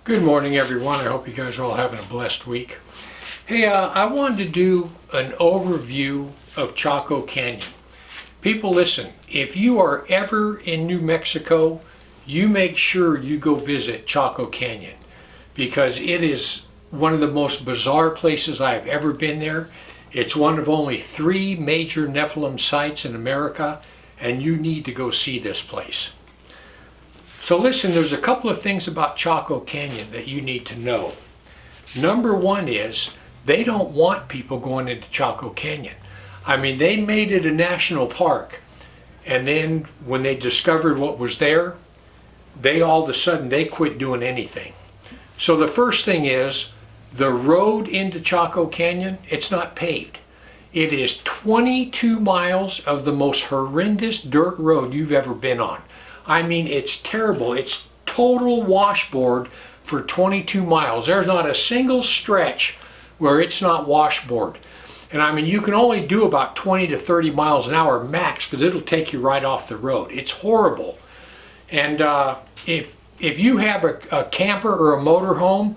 Good morning, everyone. I hope you guys are all having a blessed week. Hey, I wanted to do an overview of Chaco Canyon. People, listen, if you are ever in New Mexico, you make sure you go visit Chaco Canyon because it is one of the most bizarre places I've ever been there. It's one of only 3 major Nephilim sites in America, and you need to go see this place. So listen, there's a couple of things about Chaco Canyon that you need to know. Number one is they don't want people going into Chaco Canyon. I mean, they made it a national park, and then when they discovered what was there, they all of a sudden they quit doing anything. So the first thing is the road into Chaco Canyon, it's not paved. It is 22 miles of the most horrendous dirt road you've ever been on. I mean, it's terrible. It's total washboard for 22 miles. There's not a single stretch where it's not washboard. And I mean, you can only do about 20 to 30 miles an hour max because it'll take you right off the road. It's horrible. And if you have a camper or a motorhome,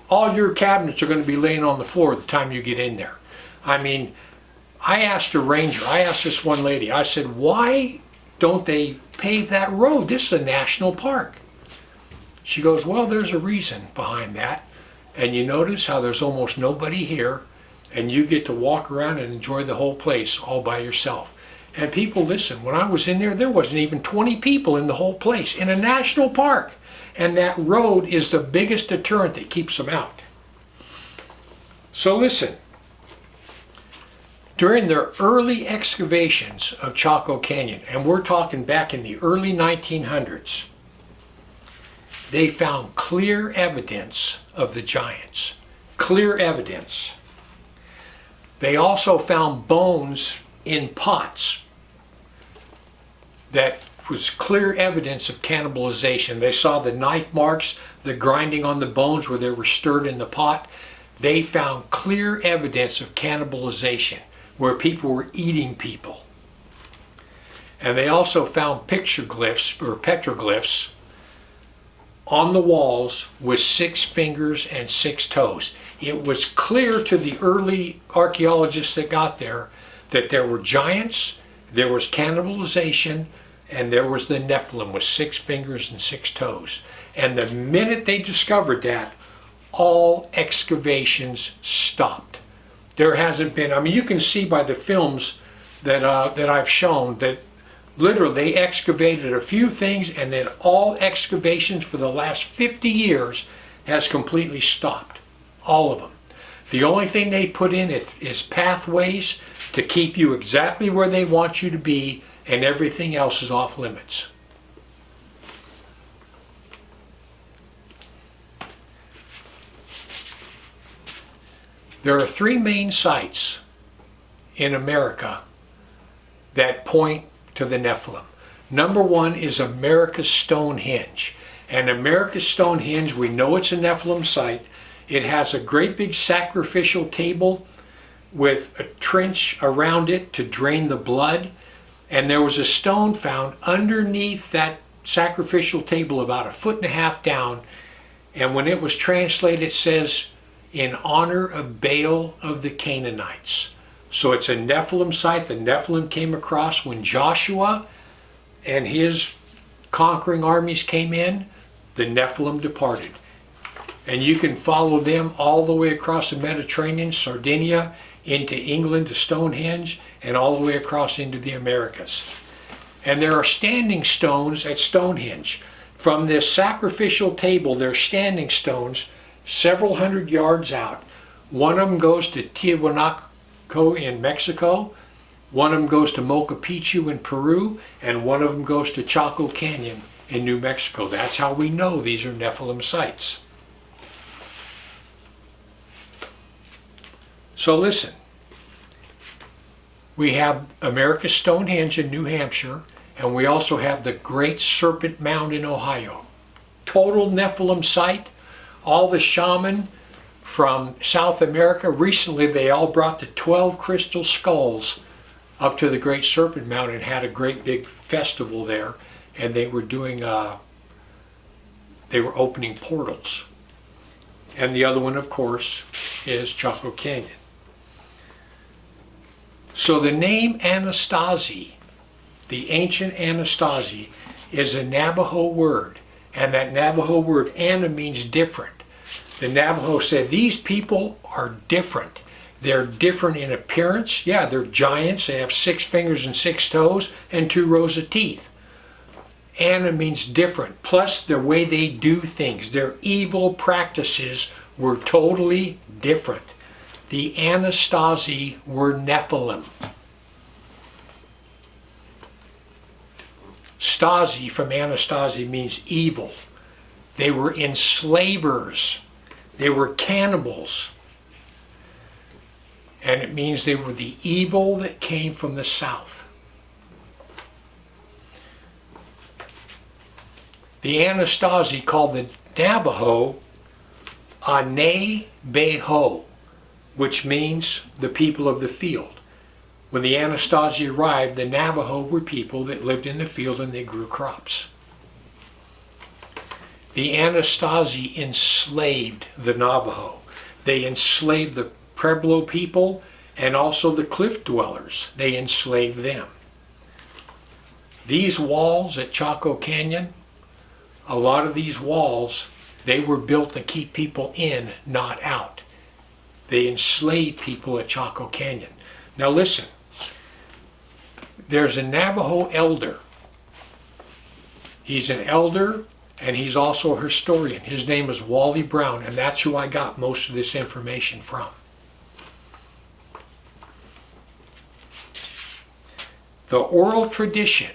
all your cabinets are going to be laying on the floor the time you get in there. I mean, I asked a ranger, I asked this one lady, I said, why don't they pave that road? This is a national park. She goes, well, there's a reason behind that. And you notice how there's almost nobody here, and you get to walk around and enjoy the whole place all by yourself. And people, listen, when I was in there, there wasn't even 20 people in the whole place, in a national park. And that road is the biggest deterrent that keeps them out. So listen, during the early excavations of Chaco Canyon, and we're talking back in the early 1900s, they found clear evidence of the giants. Clear evidence. They also found bones in pots that was clear evidence of cannibalization. They saw the knife marks, the grinding on the bones where they were stirred in the pot. They found clear evidence of cannibalization, where people were eating people. And they also found pictographs or petroglyphs on the walls with 6 fingers and 6 toes. It was clear to the early archaeologists that got there that there were giants, there was cannibalization, and there was the Nephilim with 6 fingers and 6 toes. And the minute they discovered that, all excavations stopped. There hasn't been, I mean, you can see by the films that I've shown that literally they excavated a few things, and then all excavations for the last 50 years has completely stopped. All of them. The only thing they put in is pathways to keep you exactly where they want you to be, and everything else is off limits. There are 3 main sites in America that point to the Nephilim. Number 1 is America's Stonehenge. And America's Stonehenge, we know it's a Nephilim site. It has a great big sacrificial table with a trench around it to drain the blood. And there was a stone found underneath that sacrificial table about 1.5 feet down. And when it was translated, it says, in honor of Baal of the Canaanites. So it's a Nephilim site. The Nephilim came across when Joshua and his conquering armies came in. The Nephilim departed. And you can follow them all the way across the Mediterranean, Sardinia, into England to Stonehenge, and all the way across into the Americas. And there are standing stones at Stonehenge. From this sacrificial table, there are standing stones several hundred yards out. One of them goes to Tiahuanaco in Mexico, one of them goes to Mocha Picchu in Peru, and one of them goes to Chaco Canyon in New Mexico. That's how we know these are Nephilim sites. So listen, we have America's Stonehenge in New Hampshire, and we also have the Great Serpent Mound in Ohio. Total Nephilim site. All the shaman from South America, recently they all brought the 12 crystal skulls up to the Great Serpent Mound and had a great big festival there. And they were doing, they were opening portals and the other one, of course, is Chaco Canyon. So the name Anasazi, the ancient Anasazi, is a Navajo word, and that Navajo word Ana means different. The Navajo said these people are different. They're different in appearance. Yeah, they're giants. They have 6 fingers and 6 toes and 2 rows of teeth. Ana means different. Plus the way they do things, their evil practices were totally different. The Anasazi were Nephilim. Stasi from Anasazi means evil. They were enslavers. They were cannibals. And it means they were the evil that came from the south. The Anasazi called the Navajo Ane-Beho, which means the people of the field. When the Anasazi arrived, the Navajo were people that lived in the field and they grew crops. The Anasazi enslaved the Navajo. They enslaved the Pueblo people and also the cliff dwellers. They enslaved them. These walls at Chaco Canyon, a lot of these walls, they were built to keep people in, not out. They enslaved people at Chaco Canyon. Now listen, there's a Navajo elder. He's an elder and he's also a historian. His name is Wally Brown, and that's who I got most of this information from. The oral tradition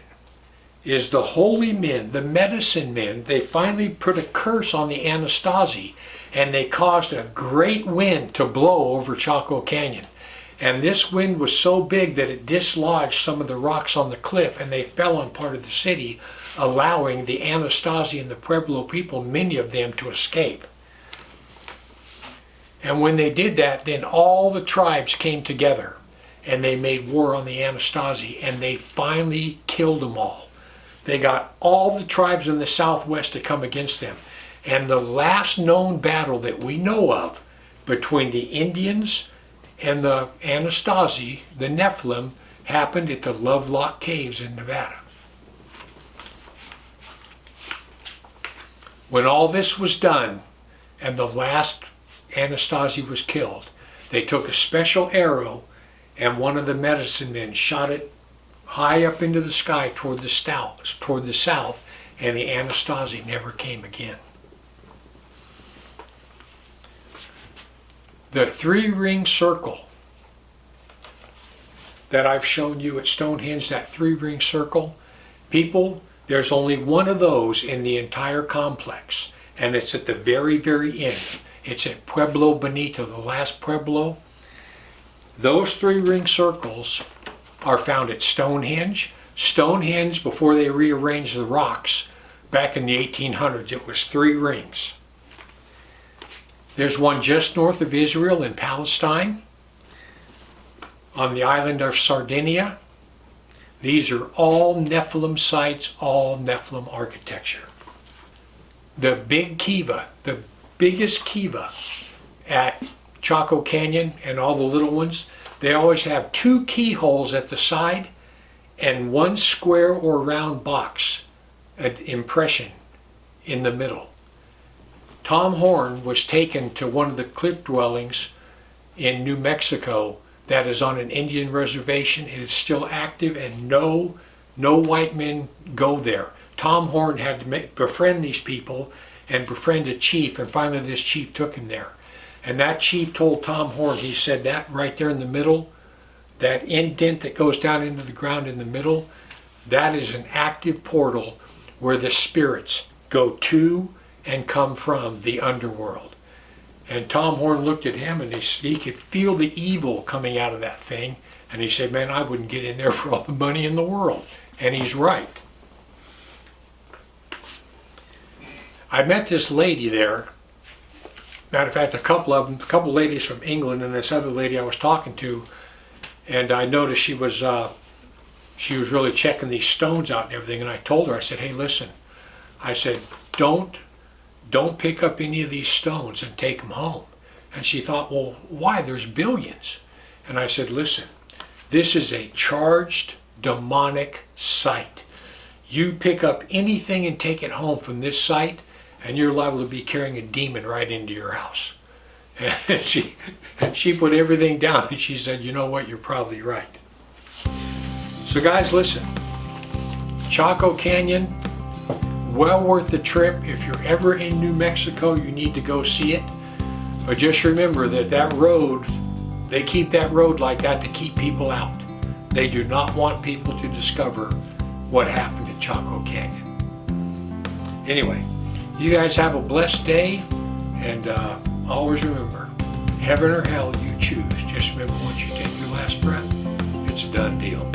is the holy men, the medicine men, they finally put a curse on the Anasazi, and they caused a great wind to blow over Chaco Canyon. And this wind was so big that it dislodged some of the rocks on the cliff, and they fell on part of the city, allowing the Anasazi and the Pueblo people, many of them, to escape. And when they did that, then all the tribes came together and they made war on the Anasazi, and they finally killed them all. They got all the tribes in the southwest to come against them. And the last known battle that we know of between the Indians and the Anasazi, the Nephilim, happened at the Lovelock Caves in Nevada. When all this was done and the last Anasazi was killed, they took a special arrow and one of the medicine men shot it high up into the sky toward the south, and the Anasazi never came again. The 3-ring circle that I've shown you at Stonehenge, that 3-ring circle, people, there's only one of those in the entire complex, and it's at the very, very end. It's at Pueblo Bonito, the last Pueblo. Those 3-ring circles are found at Stonehenge. Stonehenge, before they rearranged the rocks back in the 1800s, it was 3 rings. There's one just north of Israel in Palestine, on the island of Sardinia. These are all Nephilim sites, all Nephilim architecture. The big kiva, the biggest kiva at Chaco Canyon, and all the little ones, they always have 2 keyholes at the side and 1 square or round box, an impression in the middle. Tom Horn was taken to one of the cliff dwellings in New Mexico that is on an Indian reservation. It is still active, and no white men go there. Tom Horn had to befriend these people and befriend a chief, and finally this chief took him there. And that chief told Tom Horn, he said, that right there in the middle, that indent that goes down into the ground in the middle, that is an active portal where the spirits go to and come from the underworld. And Tom Horn looked at him, and he could feel the evil coming out of that thing. And he said, man, I wouldn't get in there for all the money in the world. And he's right. I met this lady there. Matter of fact, a couple ladies from England, and this other lady I was talking to, and I noticed she was really checking these stones out and everything. And I told her, I said, hey, listen, I said, don't don't pick up any of these stones and take them home. And she thought, well, why? There's billions. And I said, listen, this is a charged demonic site. You pick up anything and take it home from this site, and you're liable to be carrying a demon right into your house. And she put everything down, and she said, you know what, you're probably right. So guys, listen, Chaco Canyon, well worth the trip. If you're ever in New Mexico, you need to go see it. But just remember that that road, they keep that road like that to keep people out. They do not want people to discover what happened at Chaco Canyon. Anyway, you guys have a blessed day, and always remember, heaven or hell you choose. Just remember, once you take your last breath, it's a done deal.